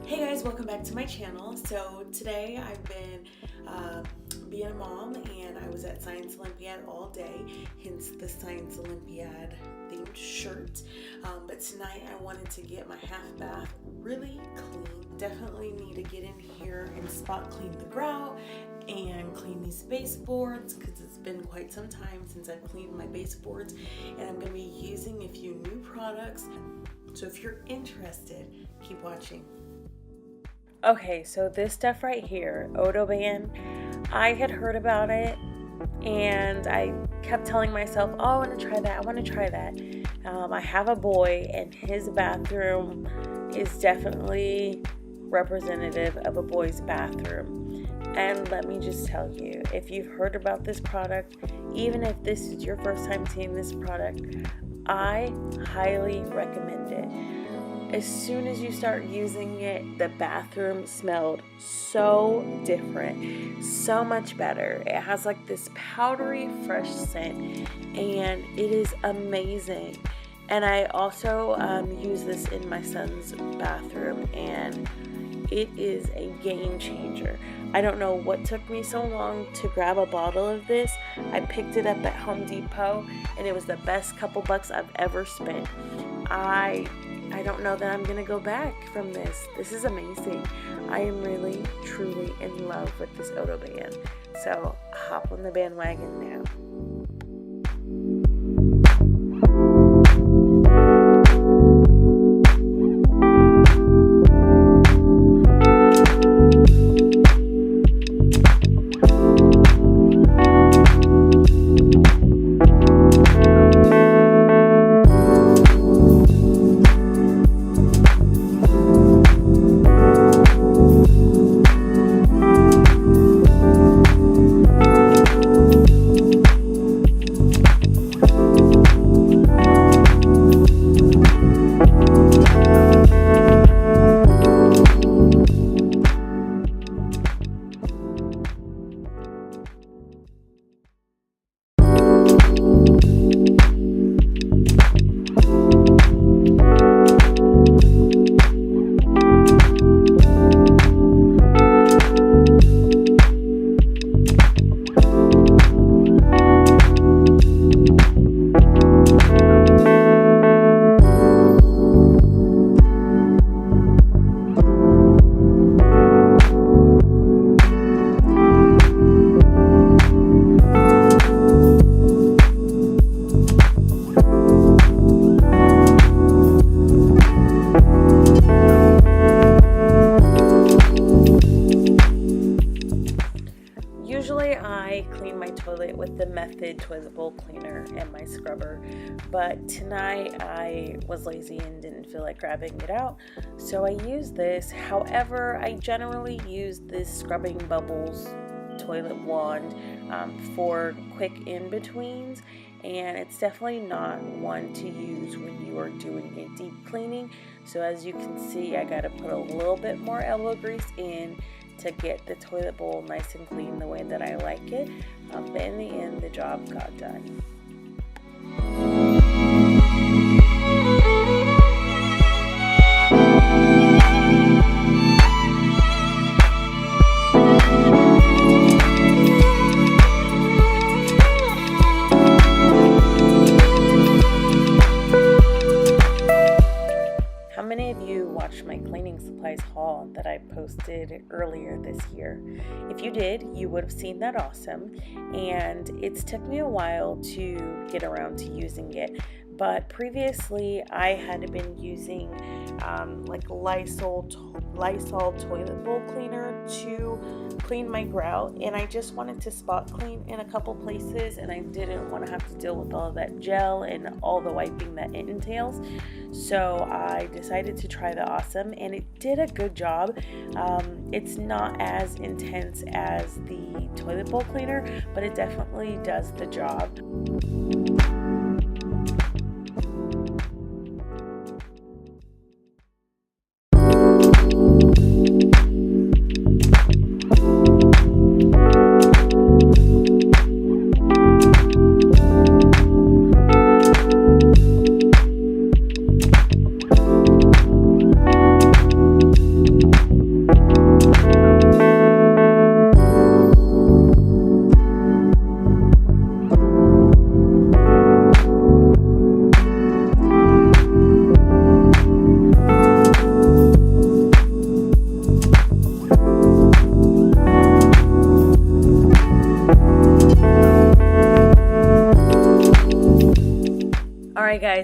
Hey guys, welcome back to my channel. So today I've been being a mom and I was at Science Olympiad all day, hence the Science Olympiad themed shirt. But tonight I wanted to get my half bath really clean. Definitely need to get in here and spot clean the grout and clean these baseboards because it's been quite some time since I've cleaned my baseboards, and I'm going to be using a few new products. So if you're interested, keep watching. Okay, so this stuff right here, Band, I had heard about it and I kept telling myself, oh, I want to try that, I want to try that. I have a boy and his bathroom is definitely representative of a boy's bathroom. And let me just tell you, if you've heard about this product, even if this is your first time seeing this product, I highly recommend it. As soon as you start using it, the bathroom smelled so different, so much better. It has like this powdery, fresh scent, and it is amazing. And I also use this in my son's bathroom, and it is a game changer. I don't know what took me so long to grab a bottle of this. I picked it up at Home Depot, and it was the best couple bucks I've ever spent. I don't know that I'm going to go back from this. This is amazing. I am really, truly in love with this Band. So hop on the bandwagon now. Usually I clean my toilet with the Method toilet bowl cleaner and my scrubber, but tonight I was lazy and didn't feel like grabbing it out, so I used this. However, I generally use this Scrubbing Bubbles toilet wand for quick in-betweens, and it's definitely not one to use when you are doing a deep cleaning. So as you can see, I got to put a little bit more elbow grease in to get the toilet bowl nice and clean the way that I like it, but in the end the job got done. How many of you watched my cleaning supplies haul that I posted earlier this year? If you did, you would have seen that awesome, and it's took me a while to get around to using it. But previously I had been using like Lysol toilet bowl cleaner to clean my grout, and I just wanted to spot clean in a couple places, and I didn't want to have to deal with all of that gel and all the wiping that it entails. So I decided to try the Awesome, and it did a good job. It's not as intense as the toilet bowl cleaner, but it definitely does the job.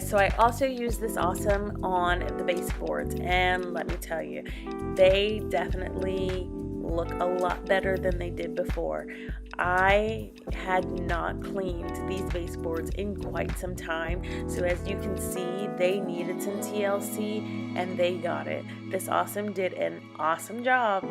guys, so I also used this awesome on the baseboards, and let me tell you, they definitely look a lot better than they did before. I had not cleaned these baseboards in quite some time, so as you can see, they needed some TLC and they got it. This awesome did an awesome job.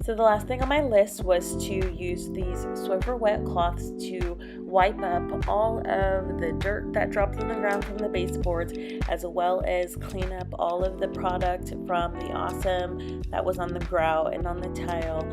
So the last thing on my list was to use these Swiffer wet cloths to wipe up all of the dirt that dropped on the ground from the baseboards, as well as clean up all of the product from the awesome that was on the grout and on the tile.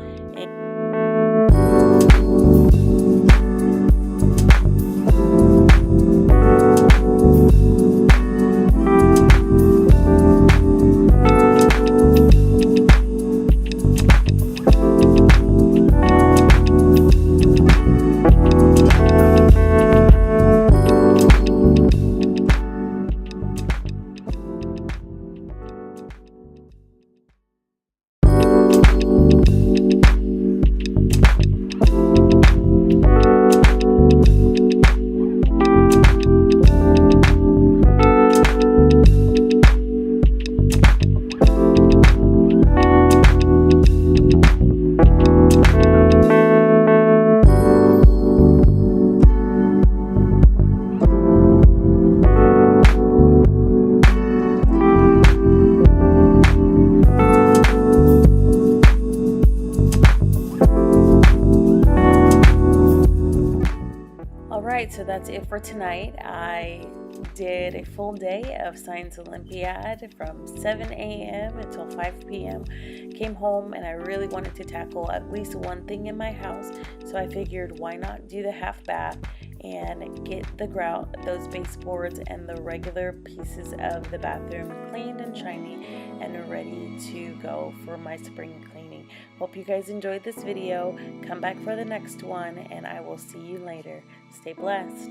Alright, so that's it for tonight. I did a full day of Science Olympiad from 7 a.m. until 5 p.m. Came home and I really wanted to tackle at least one thing in my house, so I figured why not do the half bath and get the grout, those baseboards, and the regular pieces of the bathroom cleaned and shiny and ready to go for my spring cleaning. Hope you guys enjoyed this video. Come back for the next one and I will see you later. Stay blessed.